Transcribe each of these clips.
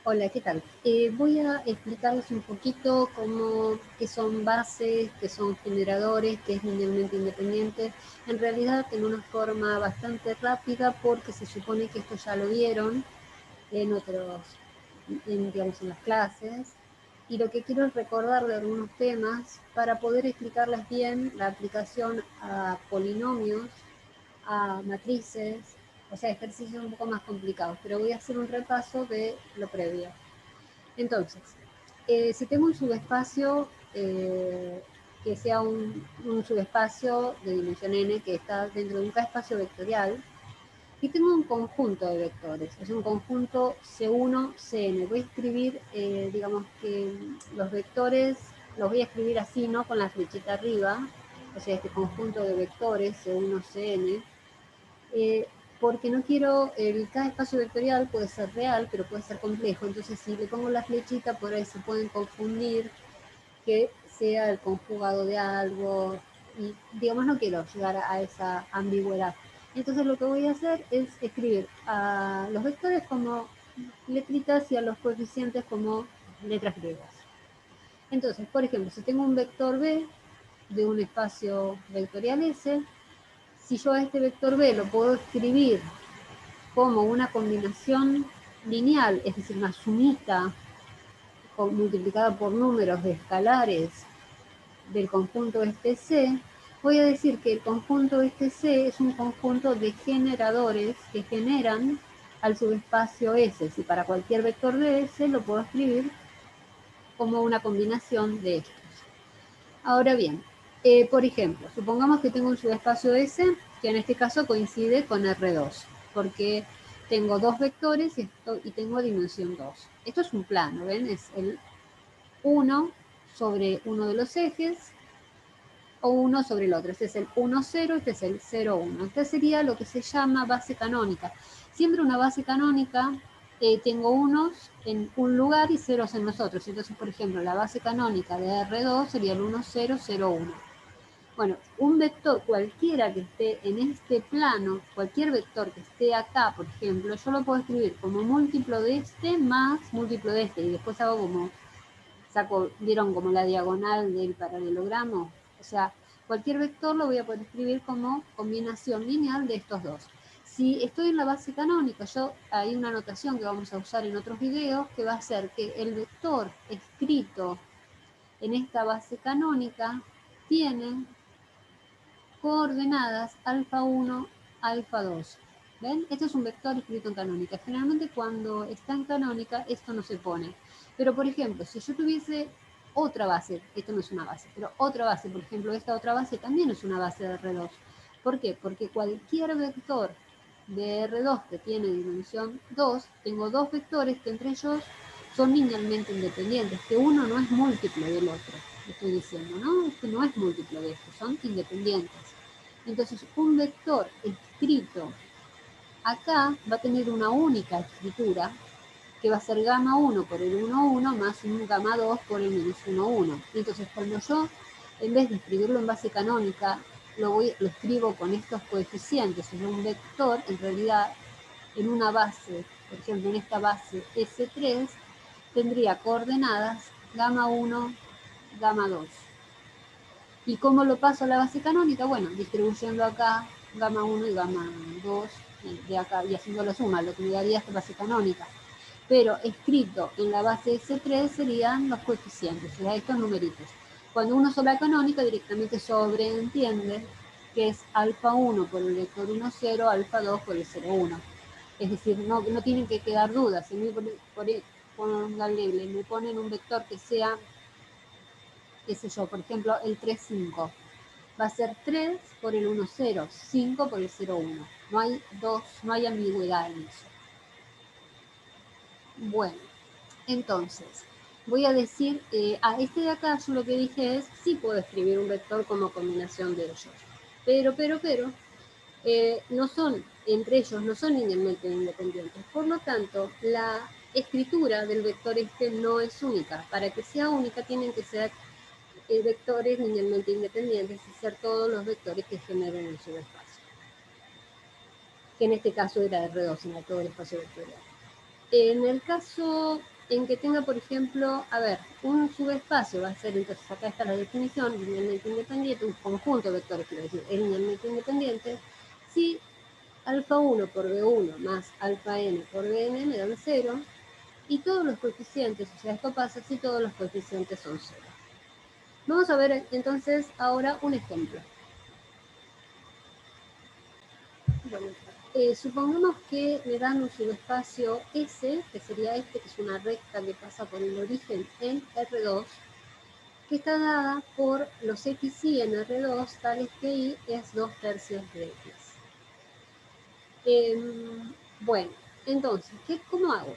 Hola, ¿qué tal? Voy a explicarles un poquito qué son bases, qué son generadores, qué es linealmente independiente. En realidad en una forma bastante rápida porque se supone que esto ya lo vieron en digamos, en las clases. Y lo que quiero es recordar de algunos temas para poder explicarles bien la aplicación a polinomios, a matrices, o sea, ejercicios un poco más complicados, pero voy a hacer un repaso de lo previo. Entonces, si tengo un subespacio que sea un subespacio de dimensión n que está dentro de un K-espacio vectorial, y tengo un conjunto de vectores, es un conjunto C1, Cn. Voy a escribir, digamos que los vectores, los voy a escribir así, ¿no? Con la flechita arriba, o sea, este conjunto de vectores C1, Cn, eh, porque no quiero, cada espacio vectorial puede ser real, pero puede ser complejo, entonces si le pongo la flechita por ahí se pueden confundir que sea el conjugado de algo, y digamos no quiero llegar a esa ambigüedad. Entonces lo que voy a hacer es escribir a los vectores como letritas y a los coeficientes como letras griegas. Entonces, por ejemplo, si tengo un vector B de un espacio vectorial S, si yo a este vector B lo puedo escribir como una combinación lineal, es decir, una sumita multiplicada por números de escalares del conjunto este C, voy a decir que el conjunto este C es un conjunto de generadores que generan al subespacio S. Si para cualquier vector de S lo puedo escribir como una combinación de estos. Ahora bien, por ejemplo, supongamos que tengo un subespacio S que en este caso coincide con R2, porque tengo dos vectores y tengo dimensión 2. Esto es un plano, ¿ven? Es el 1 sobre uno de los ejes o uno sobre el otro. Este es el 1, 0, este es el 0, 1. Esta sería lo que se llama base canónica. Siempre una base canónica, tengo unos en un lugar y ceros en los otros. Entonces, por ejemplo, la base canónica de R2 sería el 1, 0, 0, 1. Bueno, un vector cualquiera que esté en este plano, cualquier vector que esté acá, por ejemplo, yo lo puedo escribir como múltiplo de este más múltiplo de este, y después hago como, ¿vieron como la diagonal del paralelogramo? O sea, cualquier vector lo voy a poder escribir como combinación lineal de estos dos. Si estoy en la base canónica, hay una notación que vamos a usar en otros videos que va a ser que el vector escrito en esta base canónica tiene coordenadas alfa 1, alfa 2. ¿Ven? Este es un vector escrito en canónica. Generalmente cuando está en canónica esto no se pone. Pero por ejemplo, si yo tuviese otra base, esto no es una base, pero otra base, por ejemplo, esta otra base también es una base de R2. ¿Por qué? Porque cualquier vector de R2 que tiene dimensión 2, tengo dos vectores que entre ellos son linealmente independientes, que uno no es múltiplo del otro, estoy diciendo, ¿no? Este no es múltiplo de estos, son independientes. Entonces, un vector escrito acá va a tener una única escritura, que va a ser gamma 1 por el 1, 1 más un gamma 2 por el menos 1, 1. Entonces, cuando yo, en vez de escribirlo en base canónica, lo escribo con estos coeficientes en un vector, en realidad, en una base, por ejemplo, en esta base S3, tendría coordenadas gamma 1, gamma 2. ¿Y cómo lo paso a la base canónica? Bueno, distribuyendo acá gamma 1 y gamma 2 de acá y haciendo la suma, lo que me daría esta base canónica. Pero escrito en la base S3 serían los coeficientes, o sea, estos numeritos. Cuando uno sobre la canónica directamente sobreentiende que es alfa 1 por el vector 1, 0, alfa 2 por el 0, 1. Es decir, no tienen que quedar dudas. Si me ponen un vector que sea, qué sé yo, por ejemplo, el 3, 5. Va a ser 3 por el 1, 0, 5 por el 0, 1. No hay ambigüedad en eso. Bueno, entonces, voy a decir, este de acá yo lo que dije es, sí puedo escribir un vector como combinación de ellos. Pero, no son, entre ellos no son linealmente independientes. Por lo tanto, la escritura del vector este no es única. Para que sea única tienen que ser vectores linealmente independientes y ser todos los vectores que generen el subespacio. Que en este caso era R2, en todo el espacio vectorial. En el caso en que tenga, por ejemplo, a ver, un subespacio va a ser, entonces acá está la definición, linealmente independiente, un conjunto de vectores, quiero decir, es linealmente independiente, si alfa 1 por B1 más alfa n por Bn me dan 0, y todos los coeficientes, o sea, esto pasa si todos los coeficientes son 0. Vamos a ver entonces ahora un ejemplo. Bueno, supongamos que me dan un subespacio S, que sería este, que es una recta que pasa por el origen en R2, que está dada por los XY en R2, tales que Y es 2/3 de X. Bueno, entonces, ¿cómo hago?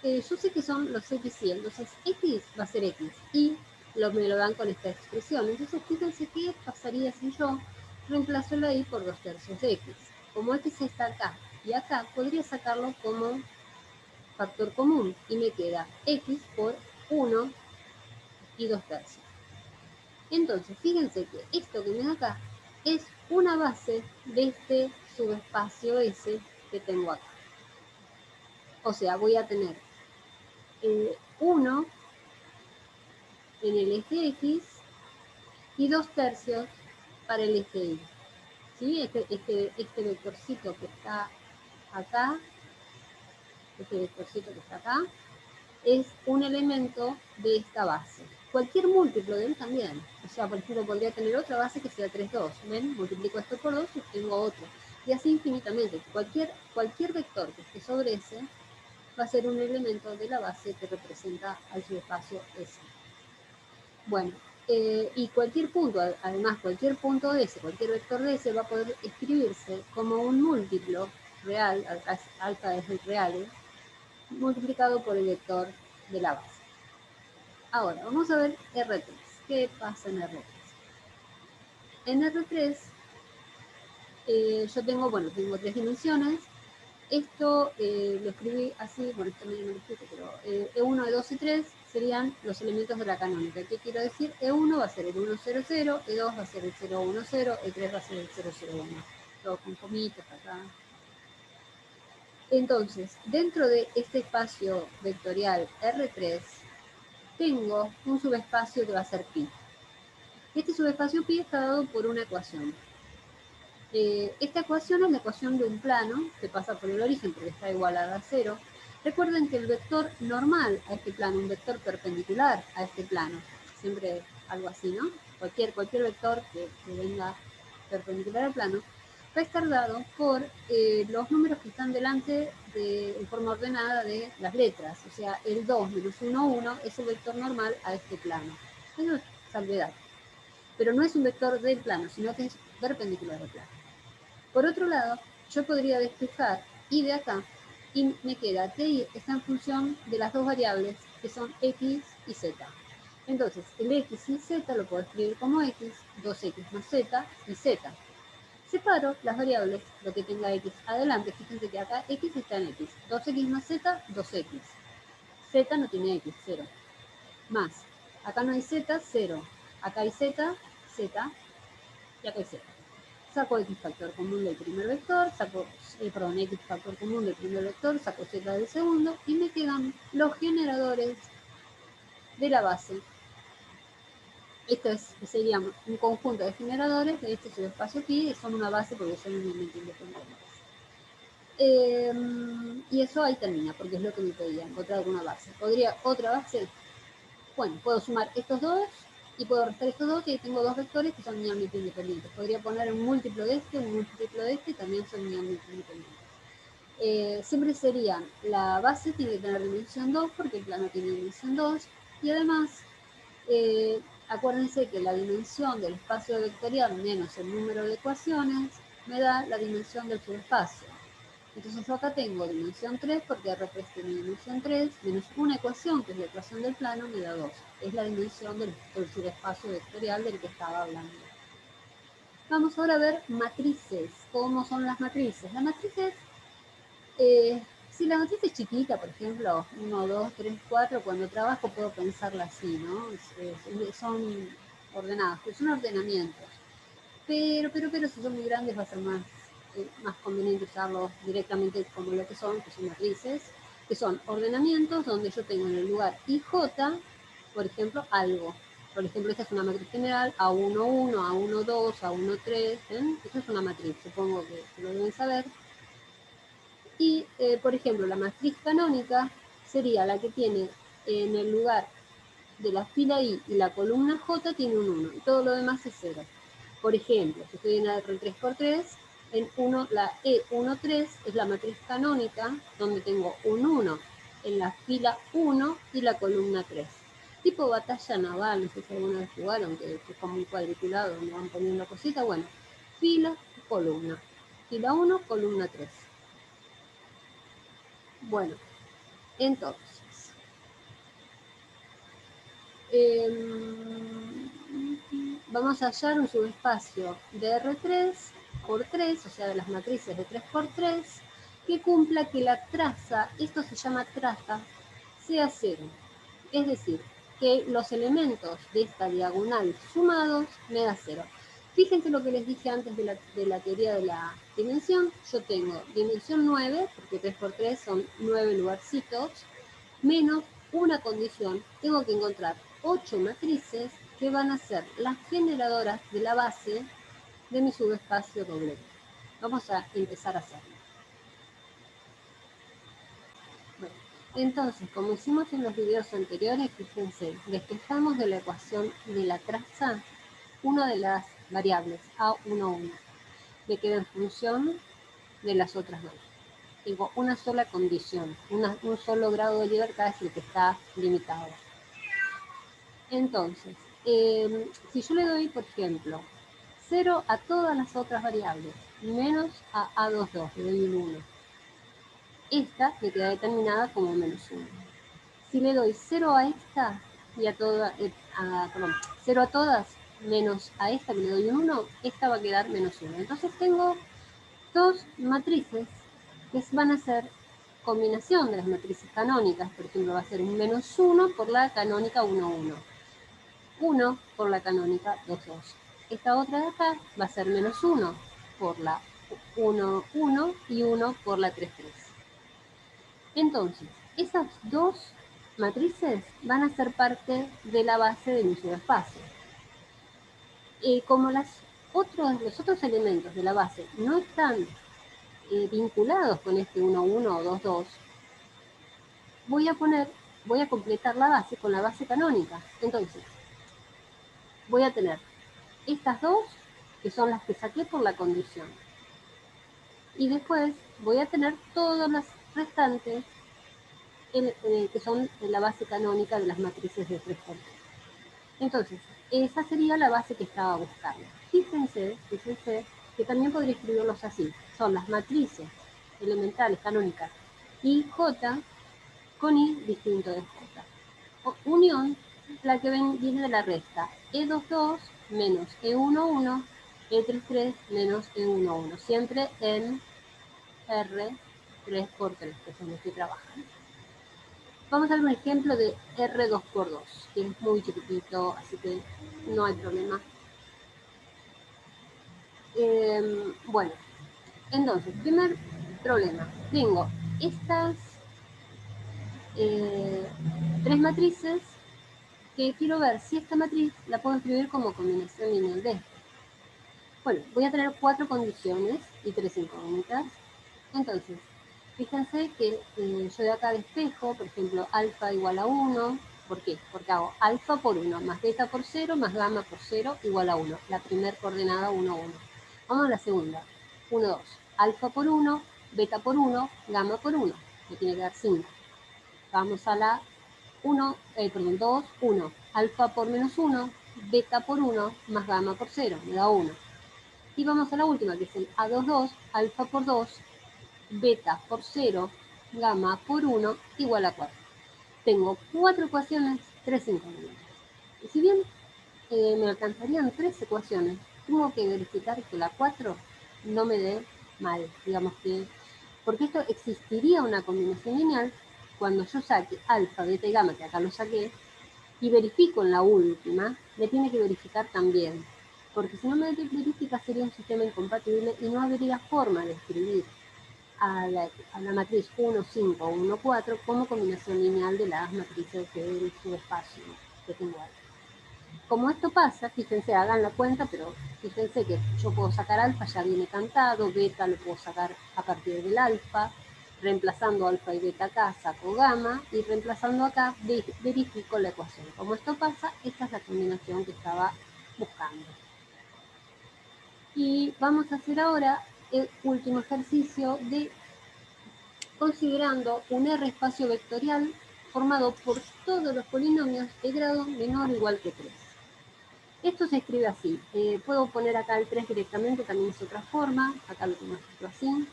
Yo sé que son los XY, entonces X va a ser X, y me lo dan con esta expresión. Entonces, fíjense qué pasaría si yo reemplazo la Y por 2/3 de X. Como X está acá y acá, podría sacarlo como factor común, y me queda X por 1 y 2/3. Entonces, fíjense que esto que me da acá es una base de este subespacio S que tengo acá. O sea, voy a tener 1 en el eje X y 2/3 para el eje Y. ¿Sí? Este vectorcito que está acá, es un elemento de esta base. Cualquier múltiplo de él también. O sea, por ejemplo, podría tener otra base que sea 3,2. ¿Ven? Multiplico esto por 2 y tengo otro. Y así infinitamente. Cualquier vector que esté sobre S va a ser un elemento de la base que representa al subespacio S. Bueno, y cualquier punto, además cualquier punto de S, cualquier vector de S va a poder escribirse como un múltiplo real, alfa es real, multiplicado por el vector de la base. Ahora, vamos a ver R3. ¿Qué pasa en R3? En R3 yo tengo, tengo 3 dimensiones. Esto lo escribí así, bueno, esto medio no lo explico, pero E1, E2 y 3 serían los elementos de la canónica. ¿Qué quiero decir? E1 va a ser el 1, 0, 0, E2 va a ser el 0, 1, 0, E3 va a ser el 0, 0, 1. Todo con comitas acá. Entonces, dentro de este espacio vectorial R3, tengo un subespacio que va a ser pi. Este subespacio pi está dado por una ecuación. Esta ecuación es la ecuación de un plano que pasa por el origen porque está igualada a 0. Recuerden que el vector normal a este plano, un vector perpendicular a este plano, siempre algo así, ¿no? Cualquier vector que venga perpendicular al plano, va a estar dado por los números que están delante en forma ordenada de las letras. O sea, el 2 menos 1, 1 es el vector normal a este plano. Eso es salvedad. Pero no es un vector del plano, sino que es perpendicular al plano. Por otro lado, yo podría despejar y de acá, y me queda que y está en función de las dos variables que son x y z. Entonces, el x y z lo puedo escribir como x, 2x más z y z. Separo las variables, lo que tenga x adelante, fíjense que acá x está en x, 2x más z, 2x. Z no tiene x, 0. Más, acá no hay z, 0. Acá hay z, z, y acá hay z. Saco x factor común del primer vector, x factor común del primer vector, saco z del segundo, y me quedan los generadores de la base. Esto sería un conjunto de generadores de este subespacio pi, que son una base porque son linealmente independientes. Y eso ahí termina, porque es lo que me pedía, encontrar alguna base. ¿Podría otra base? Bueno, puedo sumar estos dos y puedo restar estos dos, y tengo dos vectores que son linealmente independientes. Podría poner un múltiplo de este, y también son linealmente independientes. Siempre serían, la base tiene que tener dimensión 2 porque el plano tiene dimensión 2, y además, acuérdense que la dimensión del espacio vectorial menos el número de ecuaciones me da la dimensión del subespacio. Entonces yo acá tengo dimensión 3 porque R tiene dimensión 3 menos una ecuación, que es la ecuación del plano, me da 2. Es la dimensión del subespacio vectorial del que estaba hablando. Vamos ahora a ver matrices. ¿Cómo son las matrices? Las matrices, si la matriz es chiquita, por ejemplo, 1, 2, 3, 4, cuando trabajo puedo pensarla así, ¿no? Son ordenadas, pero son ordenamientos. Pero si son muy grandes va a ser más conveniente usarlos directamente como lo que son matrices. que son ordenamientos donde yo tengo en el lugar IJ, por ejemplo, algo. Por ejemplo, esta es una matriz general, A11, A12, A13, ¿ven? Esta es una matriz, supongo que lo deben saber. Y, por ejemplo, la matriz canónica sería la que tiene en el lugar de la fila I y la columna J tiene un 1, y todo lo demás es 0. Por ejemplo, si estoy en la R3×3, en la E13 es la matriz canónica, donde tengo un 1 en la fila 1 y la columna 3. Tipo batalla naval, no sé si alguna vez jugaron, que es como un cuadriculado donde van poniendo cositas. Bueno, fila, columna. Fila 1, columna 3. Bueno, entonces, vamos a hallar un subespacio de R3×3, o sea, de las matrices de 3×3, que cumpla que la traza, esto se llama traza, sea 0. Es decir, que los elementos de esta diagonal sumados me da 0. Fíjense lo que les dije antes de la teoría de la dimensión. Yo tengo dimensión 9, porque 3×3 son 9 lugarcitos, menos una condición. Tengo que encontrar 8 matrices que van a ser las generadoras de la base de mi subespacio doble. Vamos a empezar a hacerlo. Bueno, entonces, como hicimos en los videos anteriores, fíjense, despejamos de la ecuación de la traza una de las variables, A11. Me queda en función de las otras dos. Tengo una sola condición, un solo grado de libertad es el que está limitado. Entonces, si yo le doy, por ejemplo, 0 a todas las otras variables, menos a A22, le doy un 1. Esta me queda determinada como menos 1. Si le doy 0 a esta y a todas, 0 a todas menos a esta que le doy un 1, esta va a quedar menos 1. Entonces tengo dos matrices que van a ser combinación de las matrices canónicas. Por ejemplo, va a ser un menos 1 por la canónica 1, 1. 1 por la canónica 2, 2. Esta otra de acá va a ser menos 1 por la 1, 1 y 1 por la 3, 3. Entonces, esas dos matrices van a ser parte de la base de mi subespacio. Como los otros elementos de la base no están vinculados con este 1, 1 o 2, 2, voy a completar la base con la base canónica. Entonces, voy a tener estas dos, que son las que saqué por la condición. Y después voy a tener todas las restantes, que son la base canónica de las matrices de 3×3. Entonces, esa sería la base que estaba buscando. Fíjense que también podría escribirlos así. Son las matrices elementales canónicas IJ con I distinto de J. Unión, la que viene de la resta. E22 menos E11, E33 menos E11. Siempre en R3×3, que es donde estoy trabajando. Vamos a ver un ejemplo de R2×2, que es muy chiquitito, así que no hay problema. Bueno, entonces, primer problema. Tengo estas tres matrices que quiero ver si esta matriz la puedo escribir como combinación lineal de esta. Bueno, voy a tener 4 condiciones y 3 incógnitas. Entonces, fíjense que yo de acá despejo, por ejemplo, alfa igual a 1. ¿Por qué? Porque hago alfa por 1 más beta por 0 más gamma por 0 igual a 1. La primera coordenada 1, 1. Vamos a la segunda. 1, 2. Alfa por 1, beta por 1, gamma por 1. Me tiene que dar 5. Vamos a la 2, 1. Alfa por menos 1, beta por 1 más gamma por 0. Me da 1. Y vamos a la última, que es el A22, alfa por 2, beta por 0, gamma por 1, igual a 4. Tengo 4 ecuaciones, 3 incógnitas. Y si bien me alcanzarían 3 ecuaciones, tengo que verificar que la 4 no me dé mal, digamos que, porque esto existiría una combinación lineal cuando yo saque alfa, beta y gamma, que acá lo saqué, y verifico en la última, me tiene que verificar también, porque si no me verifica sería un sistema incompatible y no habría forma de escribir a la matriz 1, 5 o 1, 4 como combinación lineal de las matrices del subespacio que tengo ahí. Como esto pasa, fíjense, hagan la cuenta, pero fíjense que yo puedo sacar alfa, ya viene cantado, beta lo puedo sacar a partir del alfa, reemplazando alfa y beta acá saco gamma, y reemplazando acá verifico la ecuación. Como esto pasa, esta es la combinación que estaba buscando. Y vamos a hacer ahora el último ejercicio de considerando un R espacio vectorial formado por todos los polinomios de grado menor o igual que 3. Esto se escribe así. Puedo poner acá el 3 directamente, también es otra forma. Acá lo tengo escrito así.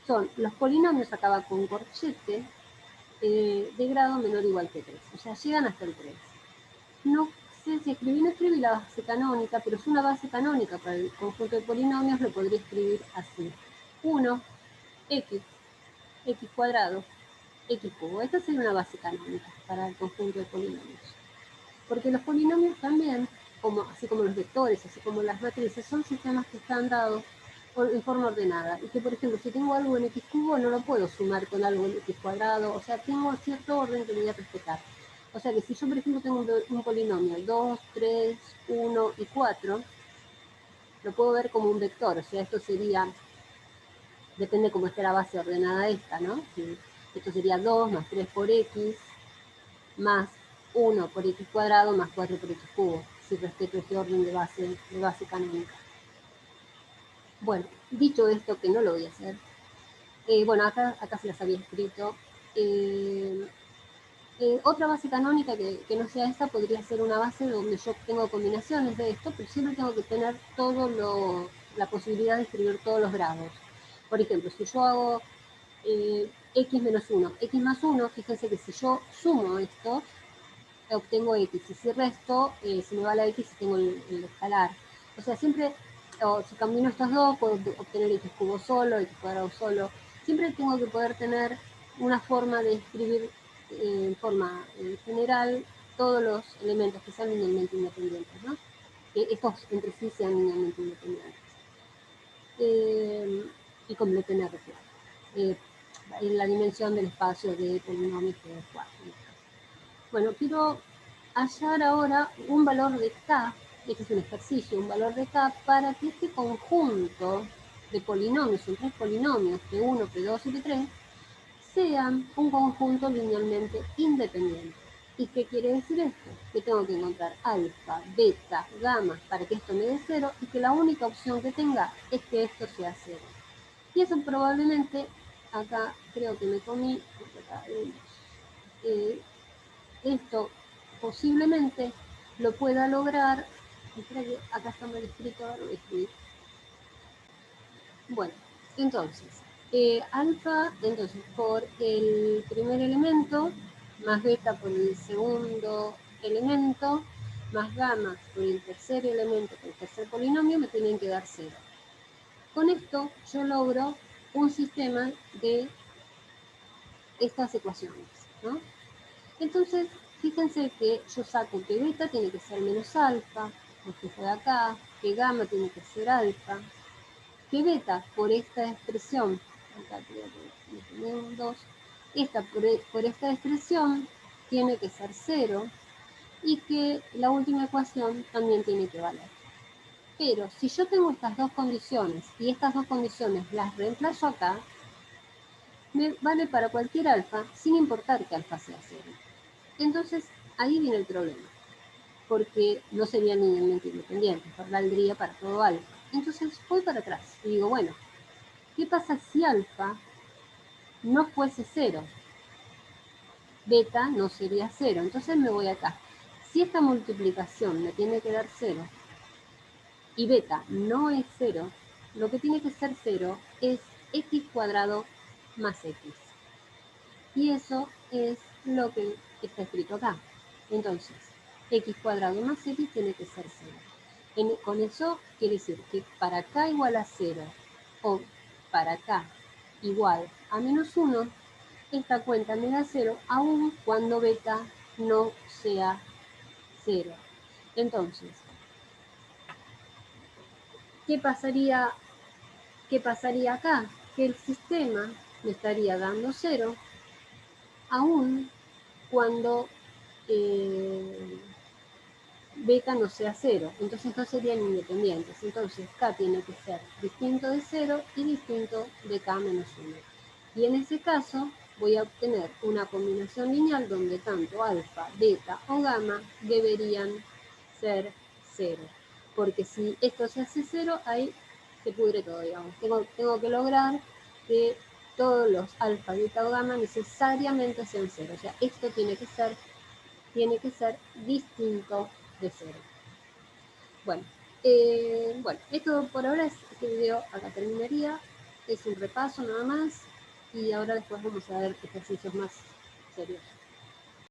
Son los polinomios, acaba con corchete, de grado menor o igual que 3. O sea, llegan hasta el 3. No sé si escribí, no escribí la base canónica, pero es una base canónica para el conjunto de polinomios, lo podría escribir así. 1, x, x cuadrado, x cubo. Esta sería una base canónica para el conjunto de polinomios. Porque los polinomios también, así como los vectores, así como las matrices, son sistemas que están dados en forma ordenada. Y que, por ejemplo, si tengo algo en x cubo, no lo puedo sumar con algo en x cuadrado. O sea, tengo cierto orden que voy a respetar. O sea que si yo, por ejemplo, tengo un polinomio 2, 3, 1 y 4, lo puedo ver como un vector. O sea, esto sería, depende cómo esté la base ordenada esta, ¿no? Si esto sería 2 más 3 por x, más 1 por x cuadrado, más 4 por x cubo, si respeto este orden de base canónica. Bueno, dicho esto, que no lo voy a hacer, bueno, acá se las había escrito. Otra base canónica que no sea esta podría ser una base donde yo tengo combinaciones de esto, pero siempre tengo que tener la posibilidad de escribir todos los grados. Por ejemplo, si yo hago x menos 1, x más 1, fíjense que si yo sumo esto, obtengo x, y si resto, se me va la x y tengo el escalar. O sea, siempre, o si combino estos dos, puedo obtener x cubo solo, x cuadrado solo. Siempre tengo que poder tener una forma de escribir en forma general todos los elementos que sean linealmente independientes, ¿no? Que estos entre sí sean linealmente independientes. Y completen R, en la dimensión del espacio de polinomios que es 4. Bueno, quiero hallar ahora un valor de K, este es un ejercicio, un valor de K para que este conjunto de polinomios, son 3 polinomios, P1, P2 y P3, sean un conjunto linealmente independiente. ¿Y qué quiere decir esto? Que tengo que encontrar alfa, beta, gamma para que esto me dé 0 y que la única opción que tenga es que esto sea 0. Y eso probablemente, acá creo que me comí, esto posiblemente lo pueda lograr. Espera que acá está mal escrito, ahora lo voy a escribir. Bueno, entonces, alfa, entonces por el primer elemento, más beta por el segundo elemento, más gamma por el tercer elemento, por el tercer polinomio, me tienen que dar 0. Con esto yo logro un sistema de estas ecuaciones, ¿no? Entonces, fíjense que yo saco que beta tiene que ser menos alfa, porque fue acá, que gamma tiene que ser alfa, que beta por esta expresión, acá tengo un 2, esta por esta expresión tiene que ser 0 y que la última ecuación también tiene que valer. Pero si yo tengo estas dos condiciones y estas dos condiciones las reemplazo acá, me vale para cualquier alfa sin importar que alfa sea 0. Entonces, ahí viene el problema, porque no serían linealmente independientes, valdría para todo alfa. Entonces, voy para atrás y digo, bueno, ¿qué pasa si alfa no fuese 0? Beta no sería 0, entonces me voy acá. Si esta multiplicación me tiene que dar 0 y beta no es 0, lo que tiene que ser 0 es x cuadrado más x. Y eso es lo que está escrito acá. Entonces, x cuadrado más x tiene que ser 0. Con eso quiere decir que para k igual a 0 o para k igual a menos 1, esta cuenta me da 0 aun cuando beta no sea 0. Entonces, ¿qué pasaría acá? que el sistema me estaría dando 0 aún cuando beta no sea 0, entonces no serían independientes. Entonces K tiene que ser distinto de 0 y distinto de K menos 1. Y en ese caso voy a obtener una combinación lineal donde tanto alfa, beta o gamma deberían ser 0. Porque si esto se hace 0, ahí se pudre todo, digamos. Tengo que lograr que todos los alfa, beta o gamma necesariamente sean 0. O sea, esto tiene que ser distinto de 0. Bueno, esto por ahora este video acá terminaría. Es un repaso nada más. Y ahora después vamos a ver ejercicios más serios.